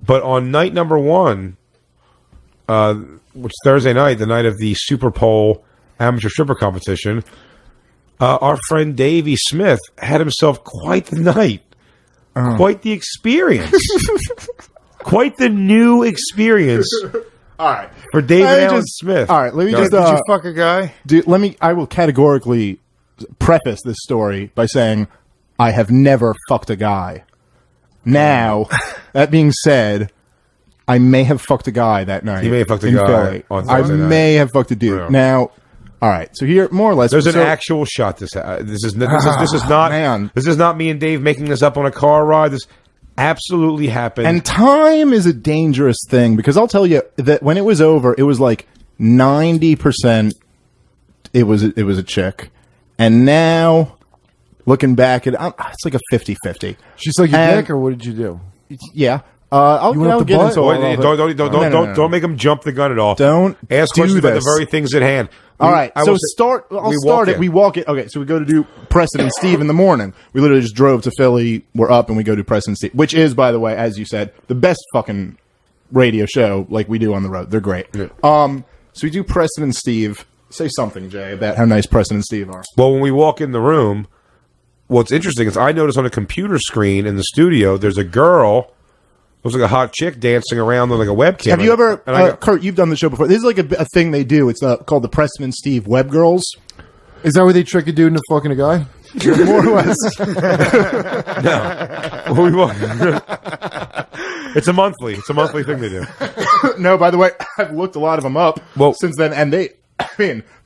But on night number 1, which is Thursday night, the night of the Super Pole amateur stripper competition, our friend Davey Smith had himself quite the night, quite the experience, quite the new experience. All right, for David Allen Smith. All right, let me just. Did you fuck a guy? Dude, I will categorically preface this story by saying I have never fucked a guy. Now, that being said, I may have fucked a guy that night. You may have fucked a guy on Thursday night. may have fucked a dude. Yeah. Now, all right. So here, more or less, there's an actual shot. This is not. Man. This is not me and Dave making this up on a car ride. This absolutely happened. And time is a dangerous thing because I'll tell you that when it was over, it was like 90%. It was a chick, and now looking back at it's like a 50-50. She's like, your dick, or what did you do? Yeah. I'll get into all of it. Don't make him jump the gun at all. Don't ask questions about the very things at hand. All right, so I'll start it. We walk it. Okay, so we go to do Preston and Steve in the morning. We literally just drove to Philly. We're up and we go do Preston and Steve, which is, by the way, as you said, the best fucking radio show like we do on the road. They're great. Yeah. So we do Preston and Steve. Say something, Jay, about how nice Preston and Steve are. Well, when we walk in the room, what's interesting is I notice on a computer screen in the studio, there's a girl. Looks like a hot chick dancing around on like a webcam. Have you ever, Kurt? You've done the show before. This is like a thing they do. It's called the Preston and Steve Web Girls. Is that where they trick a dude into fucking a guy? More or less. No. It's a monthly thing they do. No, by the way, I've looked a lot of them up since then, and they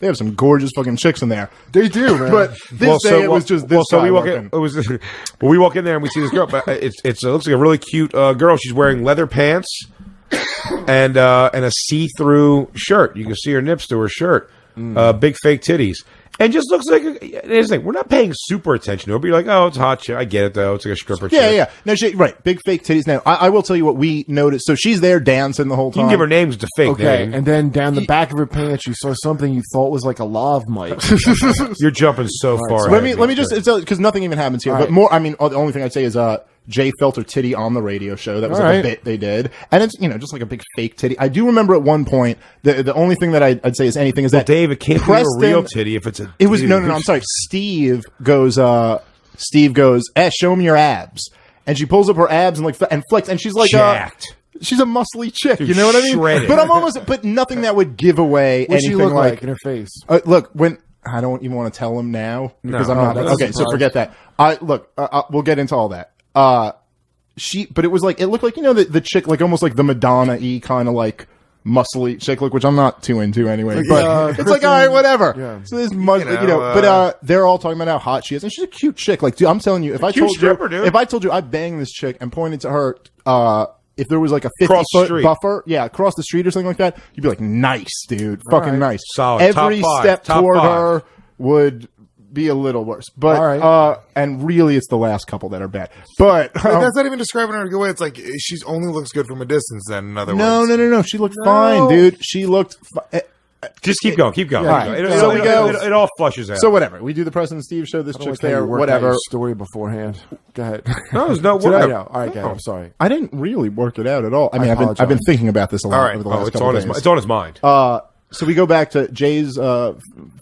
have some gorgeous fucking chicks in there. They do, man. But this day it was just this. So we walk in. We walk in there and we see this girl. But it looks like a really cute girl. She's wearing leather pants and a see-through shirt. You can see her nips through her shirt. Big fake titties. And just looks like here's the thing. We're not paying super attention to it. But you're like, oh, it's a hot chick. I get it though. It's like a stripper chick. Yeah. No, right. Big fake titties. Now, I will tell you what we noticed. So she's there dancing the whole time. You can give her names. It's a fake name. And then down the back of her pants, you saw something you thought was like a lav mic. You're jumping so far. So let me just because nothing even happens here. But more. I mean, the only thing I'd say is Jay felt her titty on the radio show. That was like a bit they did, and it's just like a big fake titty. I do remember at one point the only thing that I'd say is anything is that Dave, it can't be a real titty if it's a. It was no. I'm sorry. Steve goes. Show me your abs, and she pulls up her abs and flex, and she's like jacked. She's a muscly chick. Dude, you know what I mean? Shredded. But nothing that would give away what anything she look like in her face. Look when. I don't even want to tell him now because I'm not. Okay, so forget that. We'll get into all that. But it was like, it looked like, the chick, like almost like the Madonna-y kind of like muscly chick look, which I'm not too into anyway, but it's like, all right, whatever. Yeah. So this but they're all talking about how hot she is, and she's a cute chick. Like, dude, I'm telling you, if I told you I banged this chick and pointed to her, if there was like a 50-foot buffer, across the street or something like that, you'd be like, nice, dude. Fucking nice. Solid. Every step toward her would be a little worse. But, and really it's the last couple that are bad. But that's not even describing her in a good way. It's like, she's only looks good from a distance then, in other words. No. She looked fine, dude. She looked Just keep going. Keep going. Yeah, it all flushes out. So whatever. We do the Preston and Steve show. This chick's there. Whatever. Story beforehand. Go ahead. No, there's no work. All right, guys. I'm sorry. I didn't really work it out at all. I mean, I've been thinking about this a lot over the last couple of days. It's on his mind. So we go back to Jay's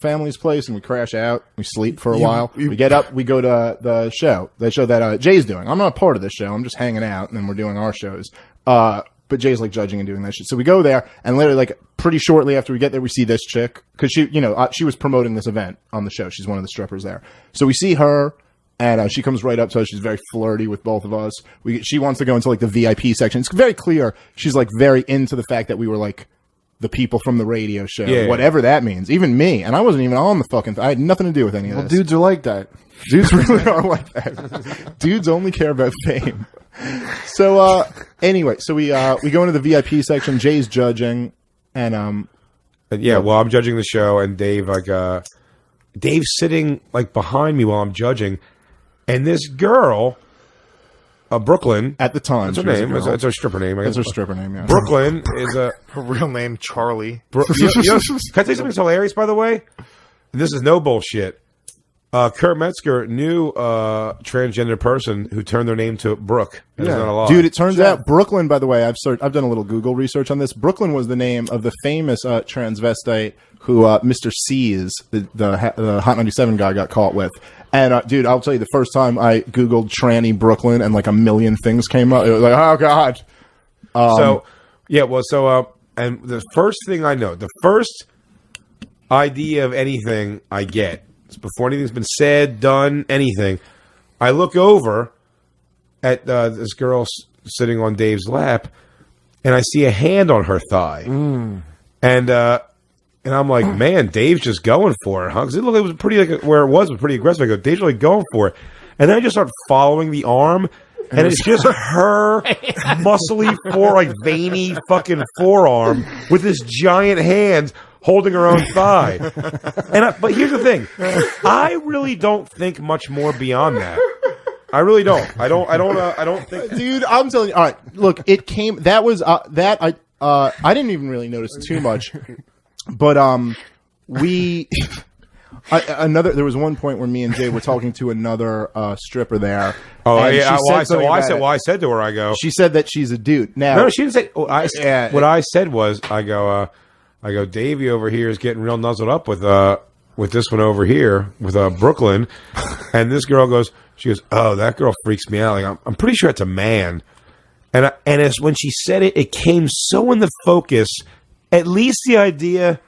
family's place and we crash out. We sleep for a while. We get up. We go to the show that Jay's doing. I'm not a part of this show. I'm just hanging out, and then we're doing our shows. But Jay's like judging and doing that shit. So we go there, and literally like pretty shortly after we get there, we see this chick because she was promoting this event on the show. She's one of the strippers there. So we see her, and she comes right up to us. She's very flirty with both of us. She wants to go into like the VIP section. It's very clear she's like very into the fact that we were like the people from the radio show, whatever that means. Even me, and I wasn't even on the fucking. I had nothing to do with any of this. Dudes are like that. Dudes really are like that. Dudes only care about fame. So anyway, so we go into the VIP section. Jay's judging, and well, I'm judging the show, and Dave's sitting like behind me while I'm judging, and this girl, Brooklyn at the time, that's her name. It's her stripper name. That's her stripper name. Yeah. Brooklyn is her real name, Charlie. Can I tell you something hilarious? By the way, this is no bullshit. Kurt Metzger knew a transgender person who turned their name to Brooke. That is not a lie. Dude, it turns out Brooklyn, by the way, I've done a little Google research on this. Brooklyn was the name of the famous transvestite who Mr. C's, the Hot 97 guy, got caught with. And, dude, I'll tell you, the first time I Googled tranny Brooklyn and like a million things came up, it was like, oh, God. And the first thing I know, the first idea of anything I get, before anything's been said, done, anything, I look over at this girl sitting on Dave's lap, and I see a hand on her thigh. And I'm like, man, Dave's just going for it, huh? Because it was pretty, like, where it was pretty aggressive. I go, Dave's really going for it. And then I just start following the arm, and it's just her muscly, veiny fucking forearm with this giant hand holding her own thigh. But here's the thing. I really don't think much more beyond that. I really don't. I don't think. Dude, I'm telling you. All right, look, it came. That was I didn't even really notice too much, but there was one point where me and Jay were talking to another stripper there. Oh yeah. I said to her, I go. She said that she's a dude. Now, no, she didn't say. What I said was, I go, Davey over here is getting real nuzzled up with this one over here with Brooklyn, and this girl goes. She goes, oh, that girl freaks me out. Like, I'm pretty sure it's a man. And as when she said it, it came so in the focus. At least the idea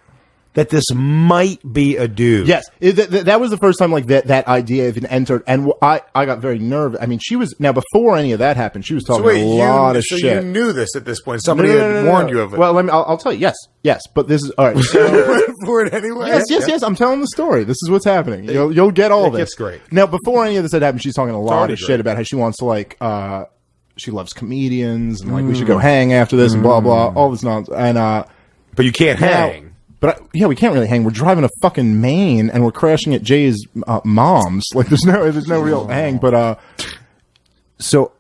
that this might be a dude. Yes, that was the first time like that idea even entered, and I got very nervous. I mean, she was now before any of that happened. She was talking a lot of shit. So you knew this at this point. Somebody had warned you of it. Well, I'll tell you. Yes, but this is all right. So, for it anyway. Yes. I'm telling the story. This is what's happening. You'll get all this. It's great. Now, before any of this had happened, she's talking a lot of shit about how she wants to like. She loves comedians and like we should go hang after this and blah blah all this nonsense. And but you can't hang. But we can't really hang. We're driving a fucking Maine and we're crashing at Jay's mom's. Like there's no real hang. But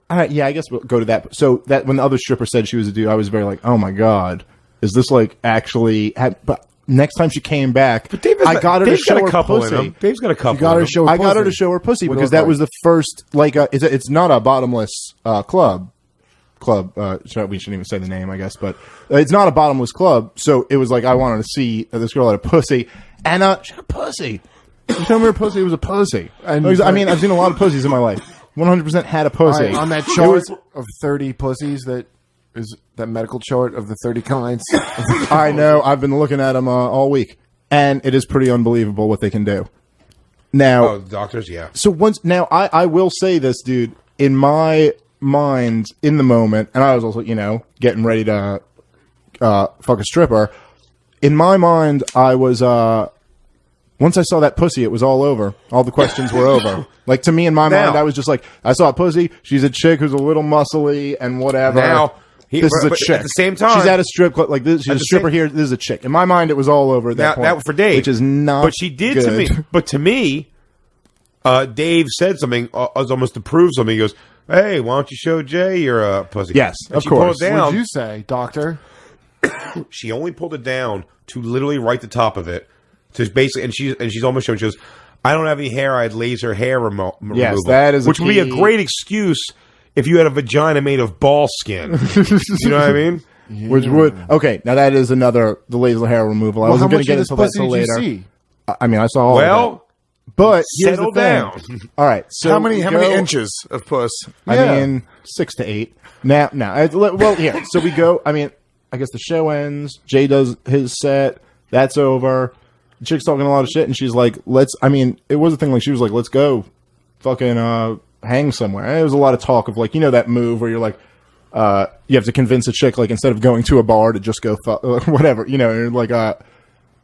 I guess we'll go to that. So that when the other stripper said she was a dude, I was very like, oh my God, is this like actually? But next time she came back, I got her to show her pussy. Dave's got a couple. I got her to show her pussy because that was the first like it's not a bottomless club. We shouldn't even say the name, I guess, but it's not a bottomless club. So it was like I wanted to see this girl had a pussy, and she had a pussy. You told me her pussy was a pussy. I mean, I've seen a lot of pussies in my life. 100% had a pussy. On that chart of 30 pussies, that is that medical chart of the 30 kinds. I know. I've been looking at them all week, and it is pretty unbelievable what they can do. Now, doctors, yeah. So I will say this, dude. In my mind in the moment, and I was also getting ready to fuck a stripper. In my mind, I was once I saw that pussy, it was all over. All the questions were over. Like to me, in my mind, I was just like, I saw a pussy. She's a chick who's a little muscly and whatever. Now this is a chick. At the same time, she's at a strip club like this. She's a stripper here. This is a chick. In my mind, it was all over at that point. That for Dave, which is not. But she did good. to me. But to me, Dave said something almost to prove something. He goes, hey, why don't you show Jay your pussy? Yes, of course. What did you say, doctor? She only pulled it down to literally right the top of it. To basically, and she's almost showing. She goes, I don't have any hair. I had laser hair removal. Yes, that is which would be a great excuse if you had a vagina made of ball skin. You know what I mean? Yeah. Which would now that is the laser hair removal. I wasn't going to get into that until later. See? I mean, I saw all of it. But here's the thing. Down. All right. So how many inches of puss? I mean, 6 to 8. Now, well, here. So we go. I mean, I guess the show ends. Jay does his set. That's over. The chick's talking a lot of shit, and she's like, "Let's." I mean, it was a thing. Like she was like, "Let's go, fucking hang somewhere." And there was a lot of talk of like, that move where you're like, you have to convince a chick like instead of going to a bar to just go whatever, and like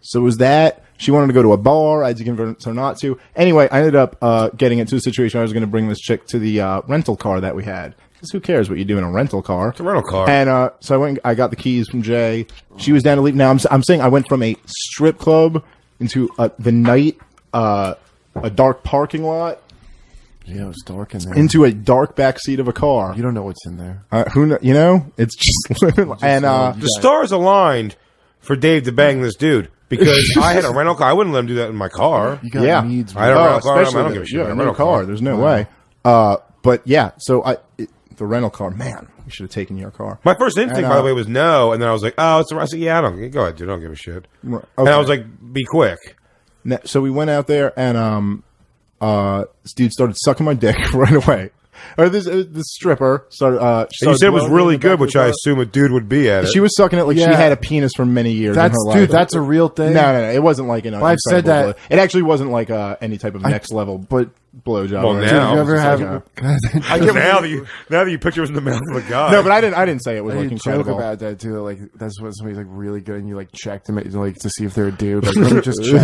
So it was that. She wanted to go to a bar. I had to convince her not to. Anyway, I ended up getting into a situation where I was going to bring this chick to the rental car that we had. Because who cares what you do in a rental car? It's a rental car. And so I went. I got the keys from Jay. She was down to leave. Now I'm saying I went from a strip club into the night, a dark parking lot. Yeah, it was dark in there. Into a dark back seat of a car. You don't know what's in there. It's just and the stars aligned for Dave to bang this dude. because I had a rental car. I wouldn't let him do that in my car. You got needs. I had a rental car. I especially don't give a shit. you about have a a rental car. There's no way. But yeah, so the rental car, man, we should have taken your car. My first instinct, by the way, was no, and then I was like, "Oh, it's." I said, "Yeah, I don't go ahead, dude. I don't give a shit." Okay. And I was like, "Be quick." So we went out there, and this dude started sucking my dick right away. Or this stripper started. And you said it was really good, which I assume a dude would be at it. She was sucking it like she had a penis for many years. In her life. Dude, that's a real thing. No, it wasn't like I've said that. It actually wasn't like any type of next level, but blowjob. Well, now you ever have? now that you picture was in the mouth of a guy. No, but I didn't say it was like You incredible. joke about that too. Like that's when somebody's like really good, and you like check them, like to see if they're a dude. Like let me just check.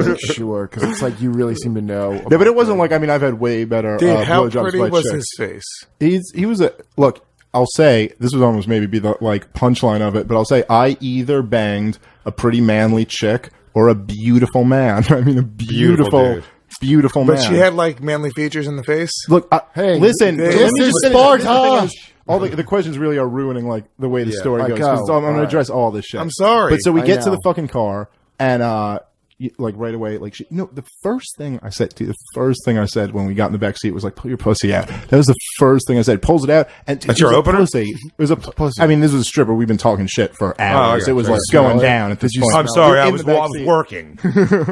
Like, sure, because it's like you really seem to know. No, but it wasn't like I've had way better. Dude, how blowjobs pretty by was chicks. his face? He was a look. I'll say this was almost maybe be the like punchline of it, but I'll say I either banged a pretty manly chick or a beautiful man. I mean, a beautiful man. But she had like manly features in the face. Look, hey, listen. this Let me is just finish. Sparta. All the questions really are ruining like the way the story goes. go. 'Cause I'm going to address all this shit. I'm sorry. But so we I get to know. the fucking car, and like right away, like the first thing I said, dude, the first thing I said when we got in the back seat was like, "Pull your pussy out." That was the first thing I said. Pulls it out, and That's your opener? Pussy. It was a pussy. I mean, this was a stripper. We've been talking shit for hours. okay. It was Did like you going smell it? down at this point. I'm sorry, I In was the back seat. working.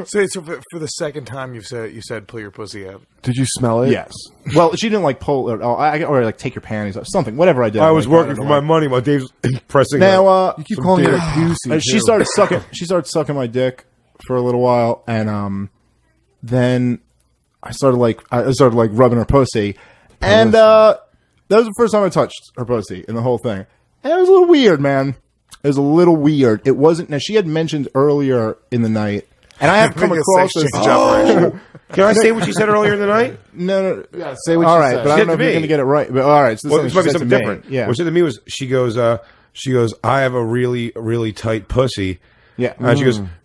So for the second time you said pull your pussy out. Did you smell it? Yes. Well, she didn't like pull it all, or like take your panties off, something, whatever I did. I was like, working don't for know my money while Dave's pressing. Now, You keep calling it a pussy. she started sucking my dick for a little while, and then I started like rubbing her pussy, and that was the first time I touched her pussy in the whole thing. And it was a little weird, man. It was a little weird. It wasn't. Now she had mentioned earlier in the night, and I have come Like a across sex this. change operation. Can I say what she said earlier in the night? No. Yeah, say what All you right, said. but I She don't know said if to you're me. going to get it right. But all right, so Well, this might be she said something to me. different. Yeah. What she said to me was, she goes, I have a really, really tight pussy. Yeah. And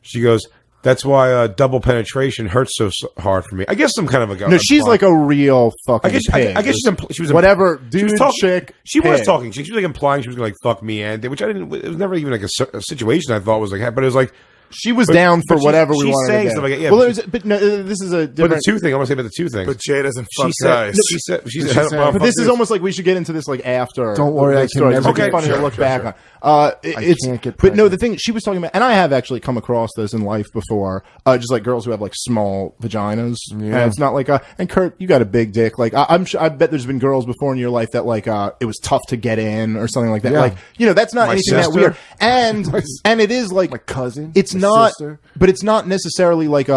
she goes, that's why double penetration hurts so hard for me. I guess some kind of a No, she's like a real fucking pig. I guess she was whatever, she was dude, talking, chick. She was pig. talking. She was like implying she was gonna like fuck me, and which I didn't. It was never even like a situation I thought was like, but it was like. She was down for but whatever we she's wanted saying to do. stuff like that, yeah, well, but it was, but no, this is a But different. the two thing I want to say about the two things. But Jay doesn't fuck she said, guys. she said, said- But this is almost like we should get into this like after. Don't worry, the I can story. never It's get- funny to Sure, look sure, back sure. on. It's can't get but no, pregnant. the thing she was talking about, and I have actually come across this in life before. Just like girls who have like small vaginas. And it's not like and Kurt, you got a big dick. Like I'm sure, I bet there's been girls before in your life that like it was tough to get in or something like that. Yeah. Like that's not anything that sister. weird. And it is like My cousin. It's my not, sister. but it's not necessarily like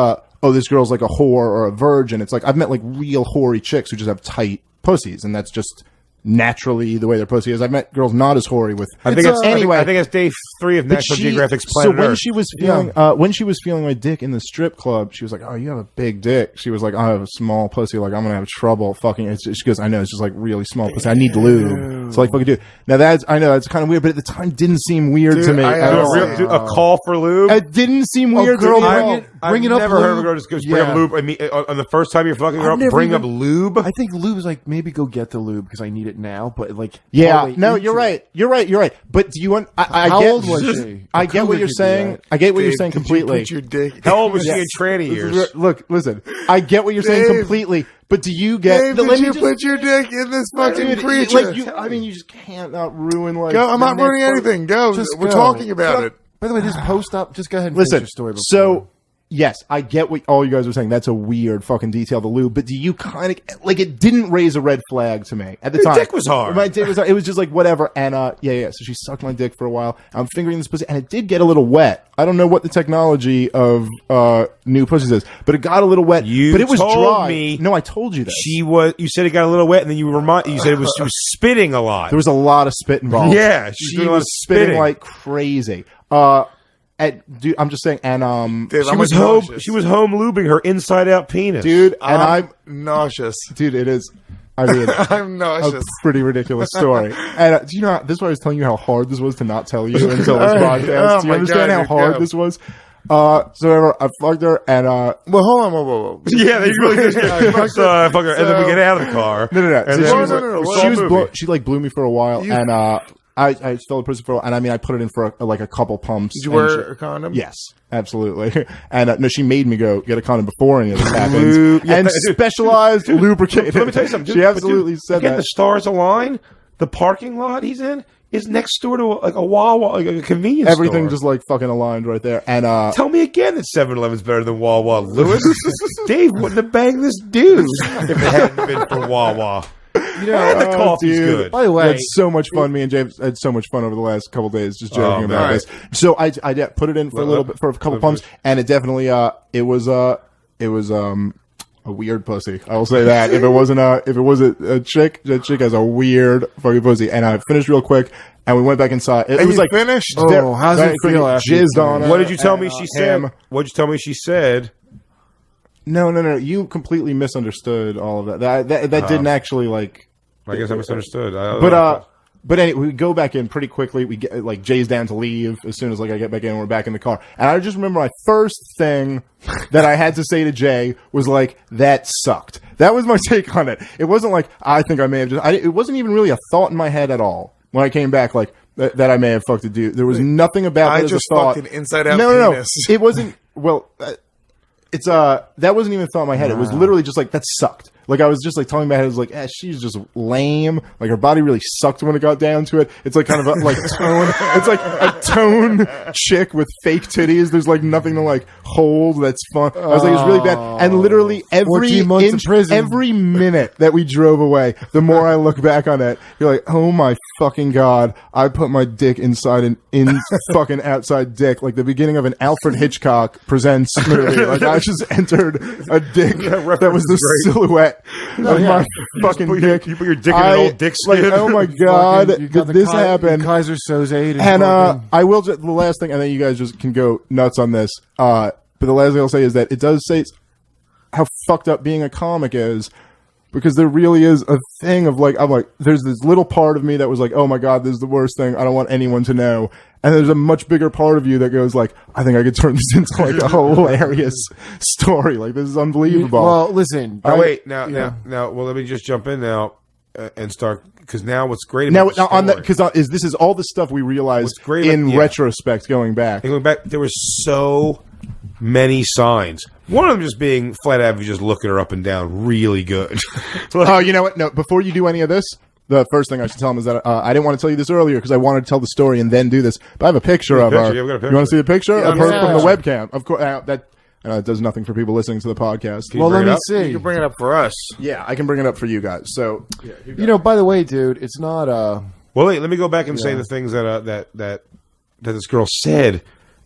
this girl's like a whore or a virgin. It's like I've met like real hoary chicks who just have tight pussies, and that's just naturally the way their pussy is. I've met girls not as hoary with. I think it's anyway. I think it's day 3 of But National she- Geographic's so Planet when Earth. she was feeling my dick in the strip club, she was like, "Oh, you have a big dick." She was like, "I have a small pussy. Like I'm gonna have trouble fucking." She goes, "I know it's just like really small pussy. I need lube." So like fucking dude. Now I know that's kind of weird, but at the time didn't seem weird Dude, to me. I at know. all. a call for lube. It didn't seem weird girl, to me. at bring all. it- bring it I've up never heard of a lube. girl just goes bring Yeah. up lube. I mean, on the first time you're fucking her I've up, never bring up even- lube. I think lube is like maybe go get the lube because I need it now, but like Yeah, parlay no, into you're it. right. You're right. But do you want? I How get, old was she? I get what Cougar you're could do saying. that. I get what you're Dave, saying did you completely. put your dick. How old was she in tranny years? Look, listen. I get what you're saying Dave. completely. But do you get? Dave, let did me you just- put your dick in this fucking dude, creature? like you, I mean, you just can't not ruin like. Go, I'm the not next ruining part. anything. Go. Just We're go. talking about it. By the way, just post up. Just go ahead and Listen. finish your story. Before. So. Yes, I get what all you guys are saying. That's a weird fucking detail, the lube. But do you kind of like it? Didn't raise a red flag to me at the time. dick was hard. My dick was hard. It was just like whatever. And yeah. So she sucked my dick for a while. I'm fingering this pussy, and it did get a little wet. I don't know what the technology of new pussies is, but it got a little wet. You but it was told dry. me No, I told you that. You said it got a little wet, and then you said she was spitting a lot. There was a lot of spit involved. Yeah, she doing a lot of was spitting spitting. like crazy. Dude, I'm just saying, and Dave, she I'm was nauseous. home lubing her inside out penis. dude, and I'm nauseous. dude, it is. I mean, I'm a nauseous. pretty ridiculous story. And do you know? This is why I was telling you how hard this was to not tell you until this podcast. Oh Do you my understand God, how dude, hard yeah. this was? So I fucked her, and Well, hold on, whoa. Yeah, they really did. Fuck her, and then we get out of the car. no. And So then she was, no. she was movie. she like blew me for a while, and I felt the pussy for, and I mean, I put it in for like a couple pumps. Did you wear a condom? Yes, absolutely. And no, she made me go get a condom before any of this happens. Yeah, and dude. specialized lubricated. Let me tell you something. She Dude, absolutely said again, that. the stars align. The parking lot he's in is next door to like a Wawa, like a convenience Everything store. just like fucking aligned right there. And Tell me again that 7-Eleven's better than Wawa, Lewis. Dave wouldn't have banged this dude if it hadn't been for Wawa. You know, The coffee's dude. good. by the we way, had so much fun. Me and James had so much fun over the last couple days just joking man. about this. So I put it in for a little bit, for a couple pumps, and it definitely it was a weird pussy. I will say that. If it was a chick, that chick has a weird fucking pussy. And I finished real quick, and we went back inside. It was you like finished? Oh, how's it feel after you jizzed on her. What did you tell me she said? ham. What did you tell me she said? No. You completely misunderstood all of that. That didn't actually like. I guess I misunderstood. But anyway, we go back in pretty quickly. We get like Jay's down to leave as soon as like I get back in. We're back in the car, and I just remember my first thing that I had to say to Jay was like, "That sucked." That was my take on it. It wasn't like I think I may have just. It wasn't even really a thought in my head at all when I came back. Like that I may have fucked a dude. There was nothing about I it as just a thought. fucking inside out No. penis. It wasn't. Well, it's that wasn't even a thought in my head. It was literally just like that sucked. Like I was just like telling my head, I was like, she's just lame. Like her body really sucked when it got down to it. It's like kind of a, like tone. It's like a tone chick with fake titties. There's like nothing to like hold. That's fun. I was like, it's really bad. And literally every 14 months in inch, prison. every minute that we drove away, the more I look back on it, you're like, oh my fucking god, I put my dick inside an fucking outside dick, like the beginning of an Alfred Hitchcock Presents movie. Like I just entered a dick that was the silhouette of my fucking dick. You put your dick in an old dick like, skin. oh my god, you got did this the happen? Kaiser Soze And I will just, the last thing, and then you guys just can go nuts on this. But the last thing I'll say is that it does say how fucked up being a comic is, because there really is a thing of like, I'm like, there's this little part of me that was like, oh my god, this is the worst thing. I don't want anyone to know. And there's a much bigger part of you that goes like, I think I could turn this into like a hilarious story. Like this is unbelievable. Well, listen. Oh, wait, now, well, let me just jump in now and start, because now what's great now about the on that, story- because this is all the stuff we realized What's great in about- yeah. retrospect going back. And going back, there was so many signs. One of them just being flat out, if you just look at her up and down, really good. Oh, you know what? No, before you do any of this, the first thing I should tell him is that I didn't want to tell you this earlier because I wanted to tell the story and then do this. But I have a picture of her. Yeah, we've got a picture. You want to see the picture of her yeah. from the webcam? Of course, that does nothing for people listening to the podcast. you Well, let bring it me up? see. You can bring it up for us. Yeah, I can bring it up for you guys. So, You know, by the way, dude, it's not Well, wait, let me go back and say the things that this girl said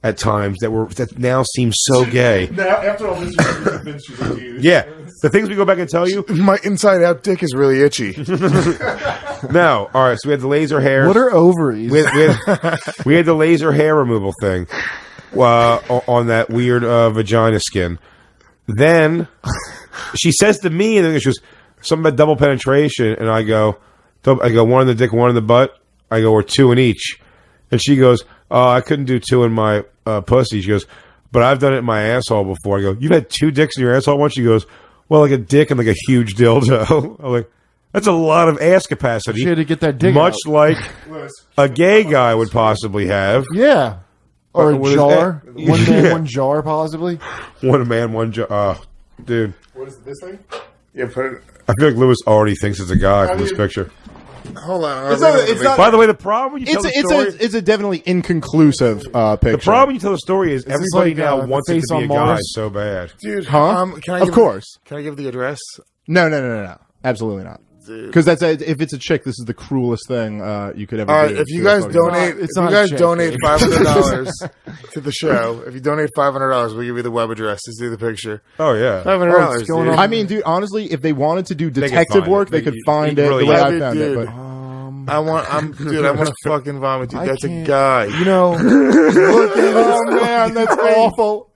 at times that now seem so gay. after all this, you're convinced she's a dude. Yeah, the things we go back and tell you. My inside out dick is really itchy. No, all right. So we had the laser hair. what are ovaries? We had the laser hair removal thing on that weird vagina skin. Then she says to me, and then she goes something about double penetration, and I go one in the dick, one in the butt. I go, or two in each, and she goes, I couldn't do two in my pussy. She goes, but I've done it in my asshole before. I go, you've had two dicks in your asshole once? She goes, well, like a dick and like a huge dildo. I'm like, that's a lot of ass capacity. She had to get that dick much out. like a gay guy would possibly have. Yeah. Or a What is jar. that? One man, Yeah. one jar, possibly. One man, one jar. Dude, What is this thing? Yeah, put it. I feel like Lewis already thinks it's a guy from this picture. Hold on. It's not. By the way, the problem when you tell the story, It's a definitely inconclusive picture. the problem when you tell the story is this everybody like, now the wants it face to be a on guy Mars? so bad. Dude, Huh? Can I Of give, course. Can I give the address? No. Absolutely not. Because if it's a chick, this is the cruelest thing you could ever All right, do. if you to a guys fucking- donate, It's if you not a guys chick, donate dude. $500 to the show, if you donate $500, we'll give you the web address to see the picture. Oh yeah. $500, what's going dude. on? I mean, dude, honestly, if they wanted to do could detective find work, it. they could You- find you it really the way I have. found it. Dude. But I want to fucking vomit, dude. I That's a can't- guy. You know, look at oh man, that's awful.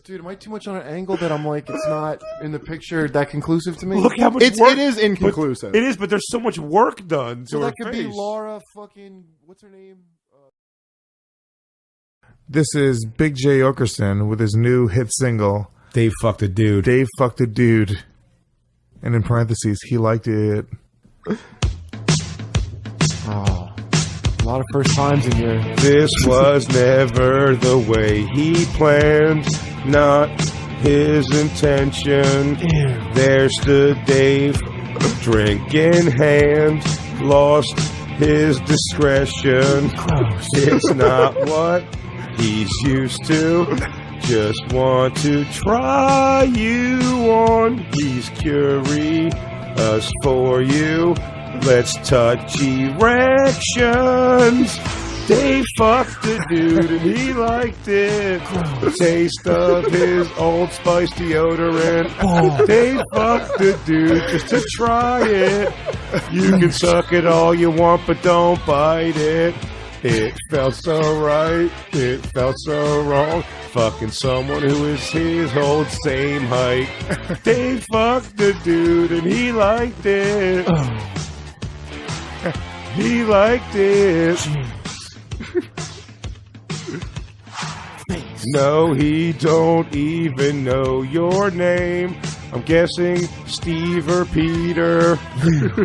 Dude, am I too much on an angle that I'm like, it's not in the picture that conclusive to me? Look how much It work. is inconclusive. It is, but there's so much work done to so her that could be face. Laura fucking, what's her name? This is Big J Okerson with his new hit single, Dave fucked a dude. Dave Fucked a Dude. And in parentheses, he liked it. Oh, a lot of first times in here. This was never the way he planned, not his intention. There stood Dave, drink in hand, lost his discretion. It's not what he's used to. Just want to try you on. He's curious for you. Let's touch erections. They fucked a dude and he liked it. The taste of his Old Spice deodorant. They fucked a dude just to try it. You can suck it all you want, but don't bite it. It felt so right. It felt so wrong. Fucking someone who is his old same height. They fucked a dude and he liked it. He liked it. No, he don't even know your name. I'm guessing Steve or Peter.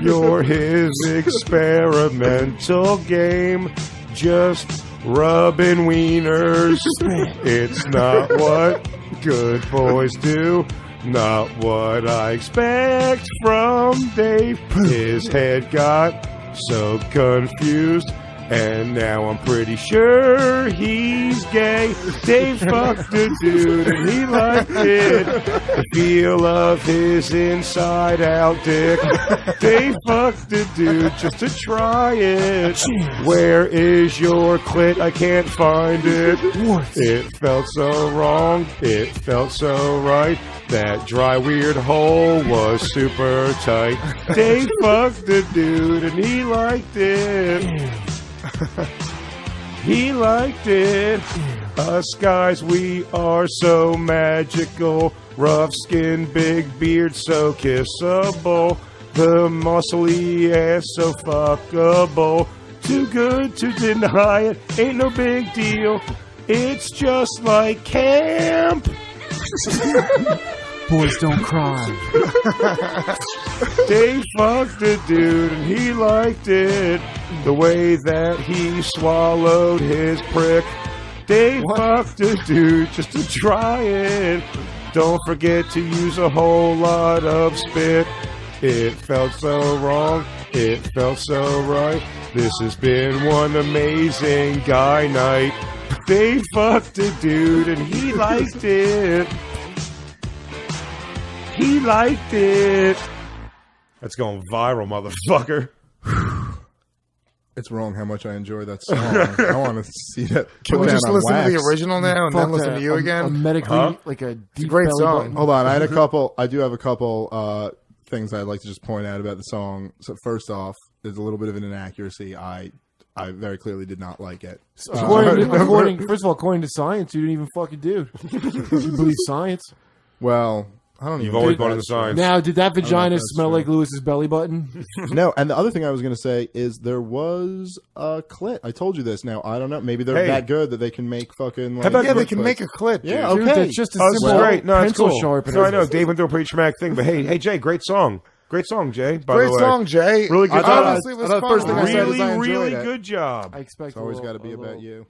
You're his experimental game. Just rubbing wieners. It's not what good boys do. Not what I expect from Dave. His head got so confused, and now I'm pretty sure he's gay. Dave fucked a dude and he liked it. The feel of his inside out dick. Dave fucked a dude just to try it. Where is your clit? I can't find it. It felt so wrong. It felt so right. That dry weird hole was super tight. Dave fucked a dude and he liked it. He liked it. Us guys, we are so magical. Rough skin, big beard, so kissable. The muscly ass, so fuckable. Too good to deny it. Ain't no big deal. It's just like camp. Boys don't cry. They fucked a dude and he liked it. The way that he swallowed his prick. They fucked a dude just to try it. Don't forget to use a whole lot of spit. It felt so wrong. It felt so right. This has been one amazing guy night. They fucked a dude and he liked it. He liked it. That's going viral, motherfucker. It's wrong how much I enjoy that song. I want to see that. Can we down just on listen to wax. the original now and then listen to you A again? medically, like a deep great belly song. button. Hold on, I do have a couple things I'd like to just point out about the song. So first off, there's a little bit of an inaccuracy. I very clearly did not like it. First of all, according to science, you didn't even fucking do. You believe science? Well, I don't You've even always think bought in the that's signs. Now, did that vagina that's smell true. like Lewis's belly button? No, and the other thing I was going to say is there was a clit. I told you this. Now, I don't know. Maybe they're Hey. that good that they can make fucking like... How about Yeah, they Look, can make a clip. Yeah, dude. Dude, okay. that's just a Oh, this is simple great. No, it's pencil cool. sharpener. No, I know. Dave went through a pretty traumatic thing, but hey, Jay, great song. Great song, Jay. By Great the way. song, Jay. Really good job. Honestly, it was I thought fun. first thing I said is Really, I enjoyed really it. good job. I expect It's always got to be about you.